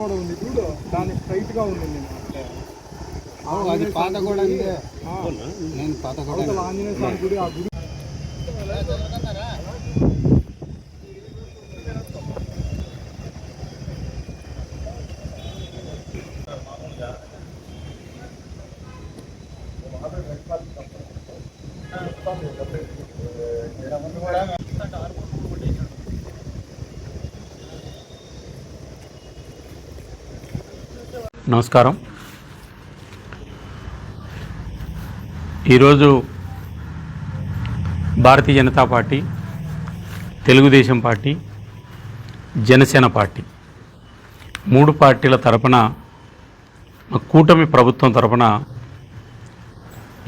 ఉంది చూడు, దాని స్ట్రైట్ గా ఉంది. అది పాత కూడా నేను పాత కూడా ఆంజనేయ స్వామి గుడి, ఆ గుడి నమస్కారం. ఈరోజు Bharatiya Janata party, Telugu Desam party, Janasena party మూడు పార్టీల తరపున కూటమి ప్రభుత్వం తరపున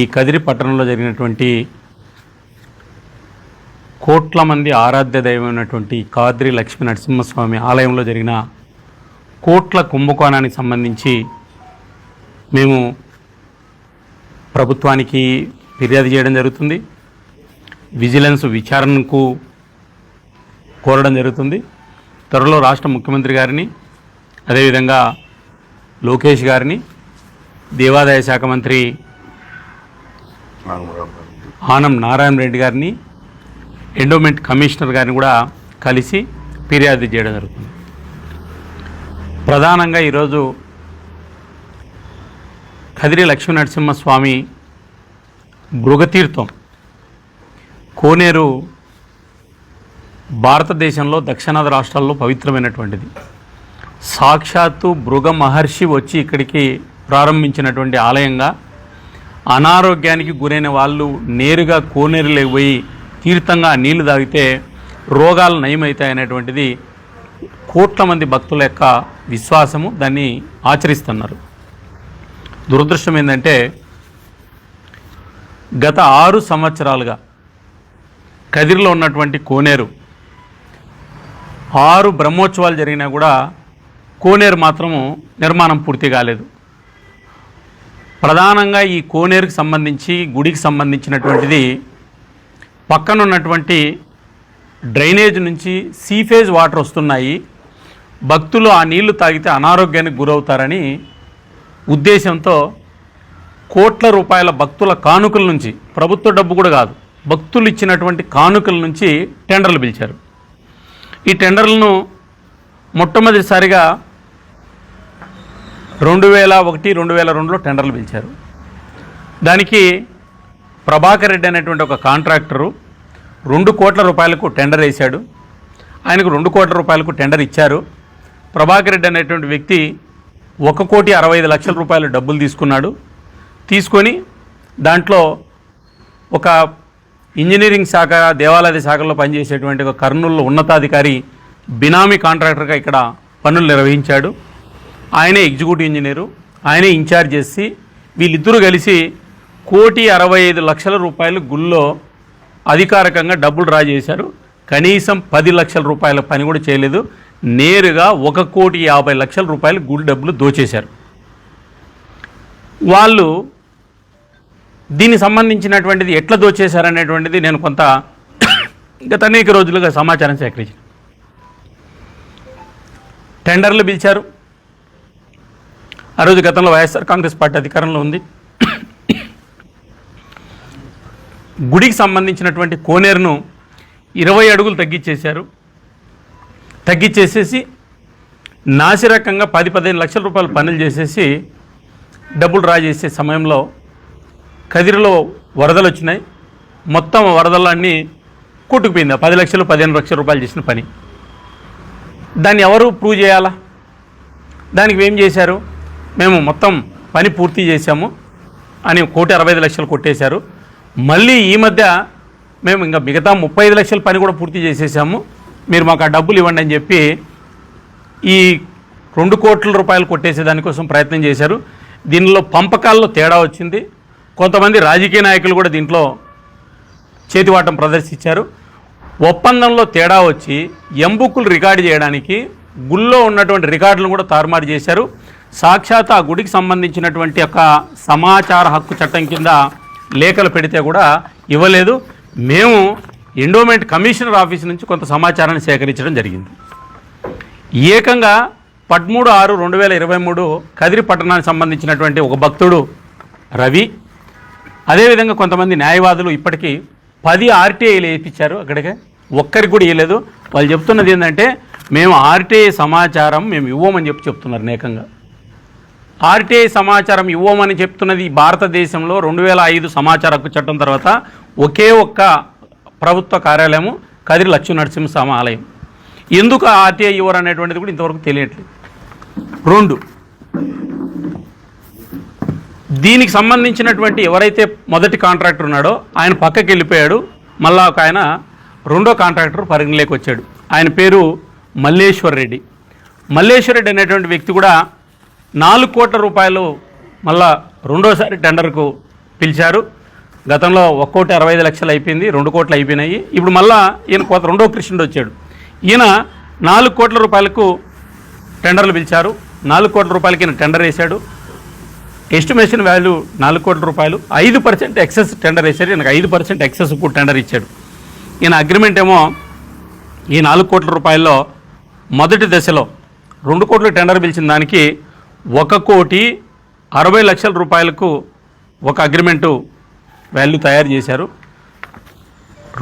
ఈ కదిరి పట్టణంలో జరిగినటువంటి కోట్ల మంది ఆరాధ్య దైవమైనటువంటి కాద్రి లక్ష్మీ నరసింహస్వామి ఆలయంలో జరిగిన కోట్ల కుంభకోణానికి సంబంధించి మేము ప్రభుత్వానికి ఫిర్యాదు చేయడం జరుగుతుంది. విజిలెన్స్ విచారణకు కోరడం జరుగుతుంది. త్వరలో రాష్ట్ర ముఖ్యమంత్రి గారిని, అదేవిధంగా లోకేష్ గారిని, దేవాదాయ శాఖ మంత్రి ఆనం నారాయణ రెడ్డి గారిని, ఎండోమెంట్ కమిషనర్ గారిని కూడా కలిసి ఫిర్యాదు చేయడం జరుగుతుంది. ప్రధానంగా ఈరోజు కదిరి లక్ష్మీ నరసింహస్వామి భృగతీర్థం కోనేరు భారతదేశంలో దక్షిణాది రాష్ట్రాల్లో పవిత్రమైనటువంటిది. సాక్షాత్తు భృగ మహర్షి వచ్చి ఇక్కడికి ప్రారంభించినటువంటి ఆలయంగా అనారోగ్యానికి గురైన వాళ్ళు నేరుగా కోనేరులోకి పోయి తీర్థంగా నీళ్లు తాగితే రోగాలు నయమవుతాయనేటువంటిది కోట్ల మంది భక్తుల యొక్క విశ్వాసము. దాన్ని ఆచరిస్తున్నారు. దురదృష్టం ఏంటంటే గత 6 సంవత్సరాలుగా కదిరిలో ఉన్నటువంటి కోనేరు 6 బ్రహ్మోత్సవాలు జరిగినా కూడా కోనేరు మాత్రము నిర్మాణం పూర్తి కాలేదు. ప్రధానంగా ఈ కోనేరుకి సంబంధించి, గుడికి సంబంధించినటువంటిది పక్కన ఉన్నటువంటి డ్రైనేజ్ నుంచి సీఫేజ్ వాటర్ వస్తున్నాయి. భక్తులు ఆ నీళ్లు తాగితే అనారోగ్యానికి గురవుతారని ఉద్దేశంతో కోట్ల రూపాయల భక్తుల కానుకల నుంచి, ప్రభుత్వ డబ్బు కూడా కాదు, భక్తులు ఇచ్చినటువంటి కానుకల నుంచి టెండర్లు పిలిచారు. ఈ టెండర్లను మొట్టమొదటిసారిగా 2001-2002లో టెండర్లు పిలిచారు. దానికి ప్రభాకర్ రెడ్డి అనేటువంటి ఒక కాంట్రాక్టరు 2 కోట్ల రూపాయలకు టెండర్ వేశాడు. ఆయనకు 2 కోట్ల రూపాయలకు టెండర్ ఇచ్చారు. ప్రభాకర్ రెడ్డి అనేటువంటి వ్యక్తి 1,65,00,000 రూపాయలు డబ్బులు తీసుకున్నాడు. తీసుకొని దాంట్లో ఒక ఇంజనీరింగ్ శాఖ, దేవాలయ శాఖలో పనిచేసేటువంటి ఒక కర్నూలులో ఉన్నతాధికారి బినామీ కాంట్రాక్టర్గా ఇక్కడ పనులు నిర్వహించాడు. ఆయనే ఎగ్జిక్యూటివ్ ఇంజనీరు, ఆయనే ఇన్ఛార్జ్ చేసి వీళ్ళిద్దరూ కలిసి 1,65,00,000 రూపాయలు గుళ్ళో అధికారికంగా డబ్బులు డ్రా చేశారు. కనీసం 10 లక్షల రూపాయల పని కూడా చేయలేదు. నేరుగా 1,50,00,000 రూపాయలు గుడి డబ్బులు దోచేశారు. వాళ్ళు దీనికి సంబంధించినటువంటిది ఎట్లా దోచేశారనేటువంటిది నేను కొంత గత అనేక రోజులుగా సమాచారం సేకరించాను. టెండర్లు పిలిచారు. ఆ రోజు గతంలో వైఎస్ఆర్ కాంగ్రెస్ పార్టీ అధికారంలో ఉంది. గుడికి సంబంధించినటువంటి కోనేరును 20 అడుగులు తగ్గించేశారు. తగ్గించేసేసి నాసిరకంగా 10-15 లక్షల రూపాయలు పనులు చేసేసి డబ్బులు డ్రా చేసే సమయంలో కదిరిలో వరదలు వచ్చినాయి. మొత్తం వరదలన్నీ కొట్టుకుపోయింది. 10 లక్షలు 15 లక్షల రూపాయలు చేసిన పని. దాన్ని ఎవరు ప్రూవ్ చేయాలా? దానికి ఏం చేశారు? మేము మొత్తం పని పూర్తి చేశాము అని 1,65,00,000 కొట్టేశారు. మళ్ళీ ఈ మధ్య మేము ఇంకా మిగతా 35 లక్షల పని కూడా పూర్తి చేసేసాము, మీరు మాకు ఆ డబ్బులు ఇవ్వండి అని చెప్పి ఈ 2 కోట్ల రూపాయలు కొట్టేసే దానికోసం ప్రయత్నం చేశారు. దీనిలో పంపకాల్లో తేడా వచ్చింది. కొంతమంది రాజకీయ నాయకులు కూడా దీంట్లో చేతివాటం ప్రదర్శించారు. ఒప్పందంలో తేడా వచ్చి ఎంబుక్కులు రికార్డు చేయడానికి గుళ్ళో ఉన్నటువంటి రికార్డులను కూడా తారుమారు చేశారు. సాక్షాత్ ఆ గుడికి సంబంధించినటువంటి ఒక సమాచార హక్కు చట్టం కింద లేఖలు పెడితే కూడా ఇవ్వలేదు. మేము ఎండోమెంట్ కమిషనర్ ఆఫీస్ నుంచి కొంత సమాచారాన్ని సేకరించడం జరిగింది. ఏకంగా 13/6/2023 కదిరి పట్టణానికి సంబంధించినటువంటి ఒక భక్తుడు రవి, అదేవిధంగా కొంతమంది న్యాయవాదులు ఇప్పటికీ 10 ఆర్టీఐలు వేయించారు. అక్కడికి ఒక్కరికి కూడా ఇవ్వలేదు. వాళ్ళు చెప్తున్నది ఏంటంటే మేము ఆర్టీఐ సమాచారం మేము ఇవ్వమని చెప్తున్నారు. ఏకంగా ఆర్టీఐ సమాచారం ఇవ్వమని చెప్తున్నది భారతదేశంలో 2005 సమాచార హక్కు చట్టం తర్వాత ఒకే ఒక్క ప్రభుత్వ కార్యాలయము కదిరి లక్ష్మీనరసింహస్వామి ఆలయం. ఎందుకు ఆర్టీఐ ఇవ్వరు అనేటువంటిది కూడా ఇంతవరకు తెలియట్లేదు. 2, దీనికి సంబంధించినటువంటి ఎవరైతే మొదటి కాంట్రాక్టర్ ఉన్నాడో ఆయన పక్కకి వెళ్ళిపోయాడు. మళ్ళా ఒక ఆయన రెండో కాంట్రాక్టర్ పరిగణలోకి వచ్చాడు. ఆయన పేరు మల్లేశ్వర్ రెడ్డి. మల్లేశ్వర్ రెడ్డి అనేటువంటి వ్యక్తి కూడా 4 కోట్ల రూపాయలు మళ్ళా రెండోసారి టెండర్కు పిలిచారు. గతంలో 1,65,00,000 అయిపోయింది, 2 కోట్లు అయిపోయినాయి. ఇప్పుడు మళ్ళా ఈయన రెండో కృష్ణుడు వచ్చాడు. ఈయన 4 కోట్ల రూపాయలకు టెండర్లు పిలిచారు. 4 కోట్ల రూపాయలకి ఈయన టెండర్ వేశాడు. ఎస్టిమేషన్ వాల్యూ 4 కోట్ల రూపాయలు. 5% ఎక్సెస్ టెండర్ వేశారు. ఈయనకు 5% ఎక్సెస్ కూడా టెండర్ ఇచ్చాడు. ఈయన అగ్రిమెంట్ ఏమో ఈ 4 కోట్ల రూపాయల్లో మొదటి దశలో 2 కోట్ల టెండర్ పిలిచిన దానికి 1,60,00,000 రూపాయలకు ఒక అగ్రిమెంటు వాల్యూ తయారు చేశారు.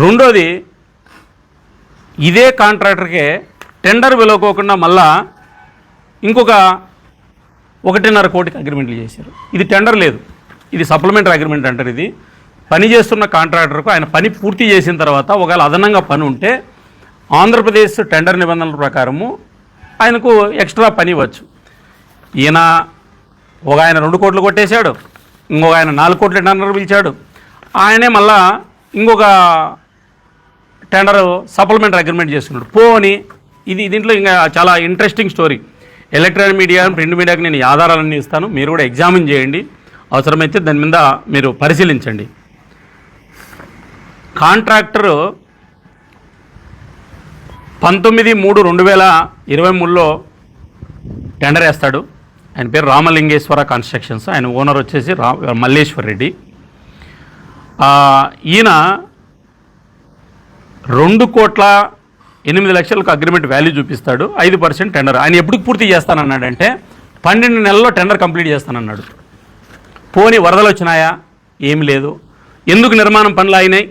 రెండోది ఇదే కాంట్రాక్టర్కే టెండర్ విలువకోకుండా మళ్ళా ఇంకొక 1.5 కోటికి అగ్రిమెంట్లు చేశారు. ఇది టెండర్ లేదు, ఇది సప్లిమెంటరీ అగ్రిమెంట్ అంటారు. ఇది పని చేస్తున్న కాంట్రాక్టర్కు ఆయన పని పూర్తి చేసిన తర్వాత ఒకవేళ అదనంగా పని ఉంటే ఆంధ్రప్రదేశ్ టెండర్ నిబంధనల ప్రకారము ఆయనకు ఎక్స్ట్రా పని ఇవ్వచ్చు. ఈయన ఒక ఆయన 2 కోట్లు కొట్టేశాడు, ఇంకొక ఆయన 4 కోట్ల టెండర్ పిలిచాడు. ఆయనే మళ్ళా ఇంకొక టెండర్ సప్లిమెంటరీ అగ్రిమెంట్ చేస్తున్నాడు. పోని దీంట్లో ఇంకా చాలా interesting story. Electronic media, print మీడియాకి నేను ఈ ఆధారాలన్నీ ఇస్తాను, మీరు కూడా ఎగ్జామిన్ చేయండి. అవసరమైతే దాని మీద మీరు పరిశీలించండి. కాంట్రాక్టరు 19/3/2023లో టెండర్ వేస్తాడు. ఆయన పేరు రామలింగేశ్వర కన్స్ట్రక్షన్స్. ఆయన ఓనర్ వచ్చేసి మల్లేశ్వర్ రెడ్డి. ఈయన 2,08,00,000 అగ్రిమెంట్ వాల్యూ చూపిస్తాడు. 5% టెండర్. ఆయన ఎప్పుడు పూర్తి చేస్తానన్నాడంటే 12 నెలల్లో టెండర్ కంప్లీట్ చేస్తానన్నాడు. పోనీ వరదలు వచ్చినాయా? ఏమి లేదు. ఎందుకు నిర్మాణం పనులు అయినాయి?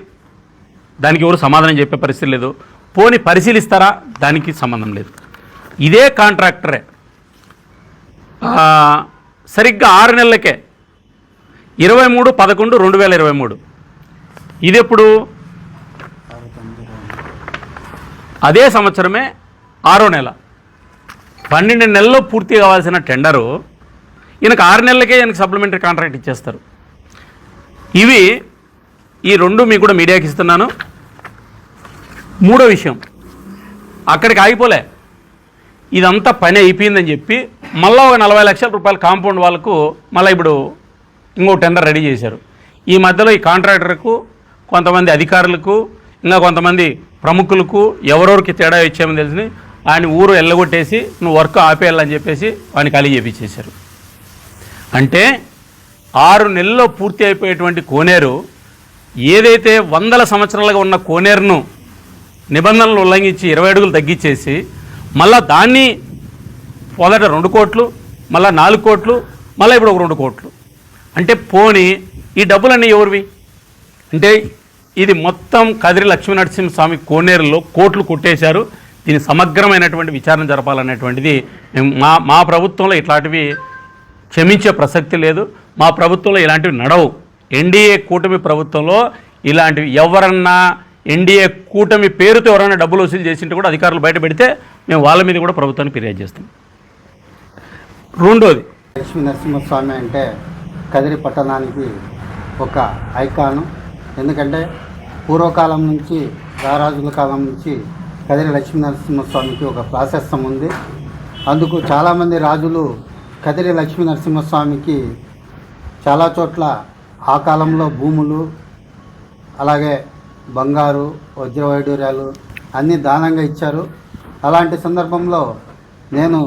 దానికి ఎవరు సమాధానం చెప్పే పరిస్థితి లేదు. పోనీ పరిశీలిస్తారా? దానికి సంబంధం లేదు. ఇదే కాంట్రాక్టరే సరిగ్గా 6 నెలలకే 23/11/2023 ఇదెప్పుడు అదే సంవత్సరమే 6వ నెల 12 నెలల్లో పూర్తి కావాల్సిన టెండరు ఈయనకు 6 నెలలకే ఈయనకు సప్లిమెంటరీ కాంట్రాక్ట్ ఇచ్చేస్తారు. ఈ 2 మీకు కూడా మీడియాకి ఇస్తున్నాను. 3వ విషయం, అక్కడికి ఆగిపోలే. ఇదంతా పని అయిపోయిందని చెప్పి మళ్ళీ ఒక 40 లక్షల రూపాయల కాంపౌండ్ వాళ్ళకు మళ్ళీ ఇప్పుడు ఇంకో టెండర్ రెడీ చేశారు. ఈ మధ్యలో ఈ కాంట్రాక్టర్కు, కొంతమంది అధికారులకు, ఇంకా కొంతమంది ప్రముఖులకు ఎవరెవరికి తేడా ఇచ్చామని తెలిసి ఆయన ఊరు ఎల్లగొట్టేసి నువ్వు వర్క్ ఆపేయాలని చెప్పేసి వాడిని ఖాళీ చేపించేశారు. అంటే 6 నెలల్లో పూర్తి అయిపోయేటువంటి కోనేరు, ఏదైతే 100 సంవత్సరాలుగా ఉన్న కోనేరును నిబంధనలు ఉల్లంఘించి 20 అడుగులు తగ్గించేసి మళ్ళీ దాన్ని మొదట 2 కోట్లు, మళ్ళీ 4 కోట్లు, మళ్ళీ ఇప్పుడు ఒక 2 కోట్లు. అంటే పోనీ ఈ డబ్బులన్నీ ఎవరివి? అంటే ఇది మొత్తం కదిరి లక్ష్మీనరసింహస్వామి కోనేరులో కోట్లు కొట్టేశారు. దీని సమగ్రమైనటువంటి విచారణ జరపాలనేటువంటిది మా ప్రభుత్వంలో ఇట్లాంటివి క్షమించే ప్రసక్తి లేదు. మా ప్రభుత్వంలో ఇలాంటివి నడవు. ఎన్డీఏ కూటమి ప్రభుత్వంలో ఇలాంటివి ఎవరన్నా ఎన్డీఏ కూటమి పేరుతో ఎవరైనా డబ్బులు వసూలు చేసింటే కూడా అధికారులు బయట పెడితే మేము వాళ్ళ మీద కూడా ప్రభుత్వాన్ని ఫిర్యాదు చేస్తాం. రెండోది, లక్ష్మీనరసింహస్వామి అంటే కదిరి పట్టణానికి ఒక ఐకాను. ఎందుకంటే పూర్వకాలం నుంచి, రారాజుల కాలం నుంచి కదిరి లక్ష్మీనరసింహస్వామికి ఒక ప్రాశస్తం ఉంది. అందుకు చాలామంది రాజులు కదిరి లక్ష్మీనరసింహస్వామికి చాలా చోట్ల ఆ కాలంలో భూములు, అలాగే బంగారు, వజ్రవైడూర్యాలు అన్నీ దానంగా ఇచ్చారు. అలాంటి సందర్భంలో నేను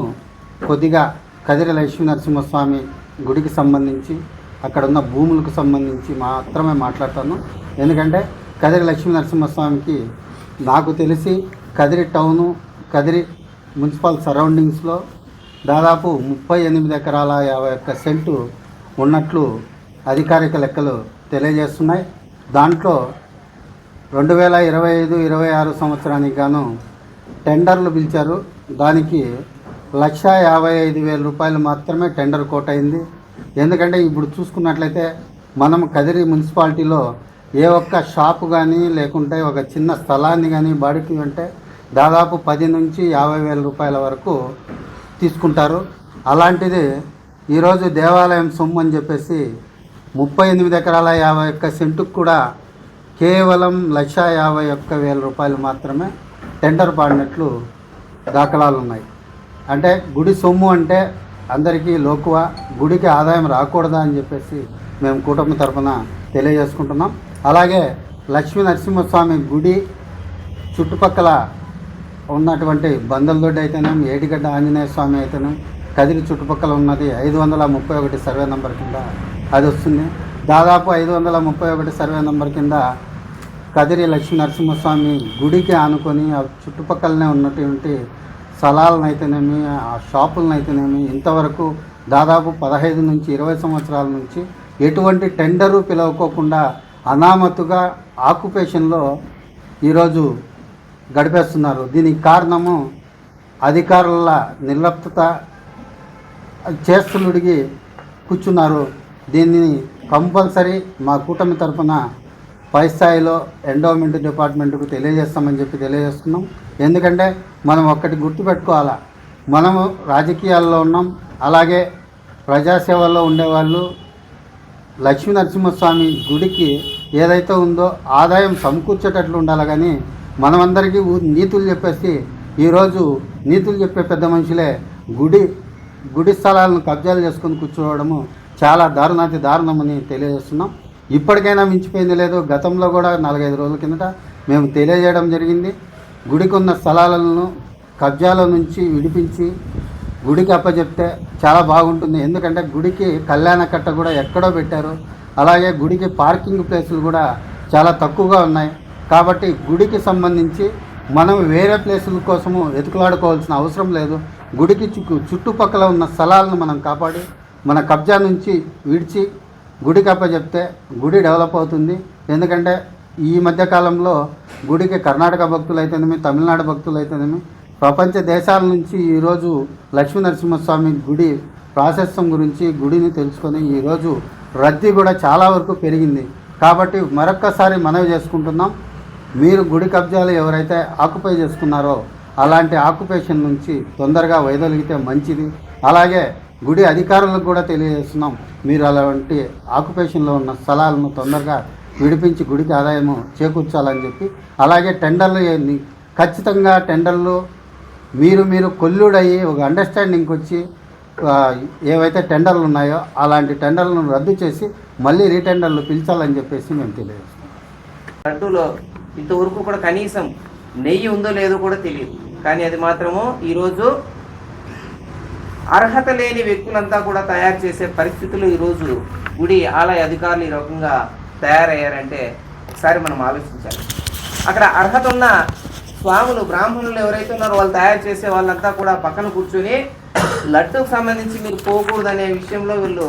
కొద్దిగా కదిరి లక్ష్మీనరసింహస్వామి గుడికి సంబంధించి, అక్కడ ఉన్న భూములకు సంబంధించి మాత్రమే మాట్లాడతాను. ఎందుకంటే కదిరి లక్ష్మీనరసింహస్వామికి నాకు తెలిసి కదిరి టౌను, కదిరి మున్సిపల్ సరౌండింగ్స్లో దాదాపు 38 ఎకరాల 51 సెంటు ఉన్నట్లు అధికారిక లెక్కలు తెలియజేస్తున్నాయి. దాంట్లో 2025-26 సంవత్సరానికి గాను టెండర్లు పిలిచారు. దానికి 1,55,000 రూపాయలు మాత్రమే టెండర్ కోట్ అయింది. ఎందుకంటే ఇప్పుడు చూసుకున్నట్లయితే మనం కదిరి మున్సిపాలిటీలో ఏ ఒక్క షాపు కానీ లేకుంటే ఒక చిన్న స్థలాన్ని కానీ బాడికి అంటే దాదాపు 10 నుంచి 50,000 రూపాయల వరకు తీసుకుంటారు. అలాంటిది ఈరోజు దేవాలయం సొమ్ము అని చెప్పేసి 38 ఎకరాల 51 సెంటుకు కూడా కేవలం 1,51,000 రూపాయలు మాత్రమే టెండర్ పాడినట్లు దాఖలాలు ఉన్నాయి. అంటే గుడి సొమ్ము అంటే అందరికీ లోకువ, గుడికి ఆదాయం రాకూడదా అని చెప్పేసి మేము కూటమి తరఫున తెలియజేసుకుంటున్నాం. అలాగే లక్ష్మీ నరసింహస్వామి గుడి చుట్టుపక్కల ఉన్నటువంటి బందలదొడ్డి అయితేనేం, ఏటిగడ్డ ఆంజనేయ స్వామి అయితేనేం, కదిరి చుట్టుపక్కల ఉన్నది 531 సర్వే నెంబర్ కింద అది వస్తుంది. దాదాపు 531 సర్వే నెంబర్ కింద కదిరి లక్ష్మీ నరసింహస్వామి గుడికి ఆనుకొని ఆ చుట్టుపక్కలనే ఉన్నటువంటి స్థలాలను అయితేనేమి, ఆ షాపులను అయితేనేమి ఇంతవరకు దాదాపు 15 నుంచి 20 సంవత్సరాల నుంచి ఎటువంటి టెండరు పిలవకోకుండా అనామతుగా ఆక్యుపేషన్లో ఈరోజు గడిపేస్తున్నారు. దీనికి కారణము అధికారుల నిర్లప్తత, చేస్తులుడిగి కూర్చున్నారు. దీన్ని కంపల్సరీ మా కూటమి తరఫున పై స్థాయిలో ఎండోమెంట్ డిపార్ట్మెంట్కు తెలియజేస్తామని చెప్పి తెలియజేస్తున్నాం. ఎందుకంటే మనం ఒక్కటి గుర్తుపెట్టుకోవాలా, మనము రాజకీయాల్లో ఉన్నాం, అలాగే ప్రజాసేవల్లో ఉండేవాళ్ళు లక్ష్మీ నరసింహస్వామి గుడికి ఏదైతే ఉందో ఆదాయం సమకూర్చేటట్లు ఉండాలి. కానీ మనమందరికీ నీతులు చెప్పేసి ఈరోజు నీతులు చెప్పే పెద్ద మనుషులే గుడి స్థలాలను కబ్జాలు చేసుకొని కూర్చోవడము చాలా దారుణాతి దారుణమని తెలియజేస్తున్నాం. ఇప్పటికైనా మించిపోయింది లేదు. గతంలో కూడా 4-5 రోజుల కిందట మేము తెలియజేయడం జరిగింది. గుడికి ఉన్న స్థలాలను కబ్జాల నుంచి విడిపించి గుడికి అప్పచెప్తే చాలా బాగుంటుంది. ఎందుకంటే గుడికి కళ్యాణ కట్ట కూడా ఎక్కడో పెట్టారు. అలాగే గుడికి పార్కింగ్ ప్లేసులు కూడా చాలా తక్కువగా ఉన్నాయి. కాబట్టి గుడికి సంబంధించి మనం వేరే ప్లేసుల కోసము వెతుకులాడుకోవాల్సిన అవసరం లేదు. గుడికి చుట్టుపక్కల ఉన్న స్థలాలను మనం కాపాడి మన కబ్జా నుంచి విడిచి గుడికి అప్పచెప్తే గుడి డెవలప్ అవుతుంది. ఎందుకంటే ఈ మధ్యకాలంలో గుడికి కర్ణాటక భక్తులు అయితేనేమి, తమిళనాడు భక్తులు అయితేనేమి, ప్రపంచ దేశాల నుంచి ఈరోజు లక్ష్మీ నరసింహస్వామి గుడి ప్రాశస్త్యం గురించి గుడిని తెలుసుకొని ఈరోజు రద్దీ కూడా చాలా వరకు పెరిగింది. కాబట్టి మరొక్కసారి మనవి చేసుకుంటున్నాం, మీరు గుడి కబ్జాలు ఎవరైతే ఆక్యుపై చేసుకున్నారో అలాంటి ఆక్యుపేషన్ నుంచి తొందరగా వైదొలిగితే మంచిది. అలాగే గుడి అధికారులకు కూడా తెలియజేస్తున్నాం, మీరు అలాంటి ఆక్యుపేషన్లో ఉన్న స్థలాలను తొందరగా విడిపించి గుడికి ఆదాయము చేకూర్చాలని చెప్పి, అలాగే టెండర్లు ఖచ్చితంగా టెండర్లు మీరు కొల్లుడయ్యి ఒక అండర్స్టాండింగ్కి వచ్చి ఏవైతే టెండర్లు ఉన్నాయో అలాంటి టెండర్లను రద్దు చేసి మళ్ళీ రీటెండర్లు పిలిచాలని చెప్పేసి మేము తెలియజేస్తాం. లడ్డూలో ఇంతవరకు కూడా కనీసం నెయ్యి ఉందో లేదో కూడా తెలియదు. కానీ అది మాత్రము ఈరోజు అర్హత లేని వ్యక్తులంతా కూడా తయారు చేసే పరిస్థితులు ఈరోజు గుడి ఆలయ అధికారులు ఈ రకంగా తయారయ్యారంటే ఒకసారి మనం ఆలోచించాలి. అక్కడ అర్హత ఉన్న స్వాములు, బ్రాహ్మణులు ఎవరైతే ఉన్నారో వాళ్ళు తయారు చేసే వాళ్ళంతా కూడా పక్కన కూర్చొని లడ్డూకు సంబంధించి మీరు పోకూడదనే విషయంలో వీళ్ళు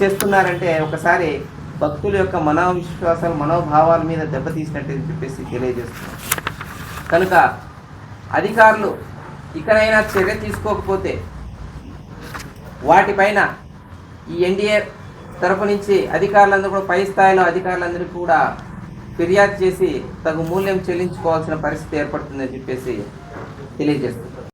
చేస్తున్నారంటే ఒకసారి భక్తుల యొక్క మనోవిశ్వాసాలు, మనోభావాల మీద దెబ్బతీసినట్టు చెప్పేసి తెలియజేస్తున్నారు. కనుక అధికారులు ఇక్కడైనా చర్య తీసుకోకపోతే వాటిపైన ఈ ఎన్డీఏ తరపు నుంచి అధికారులందరూ కూడా పై స్థాయిలో అధికారులందరికీ కూడా ఫిర్యాదు చేసి తగు మూల్యం చెల్లించుకోవాల్సిన పరిస్థితి ఏర్పడుతుందని చెప్పేసి తెలియజేస్తుంది.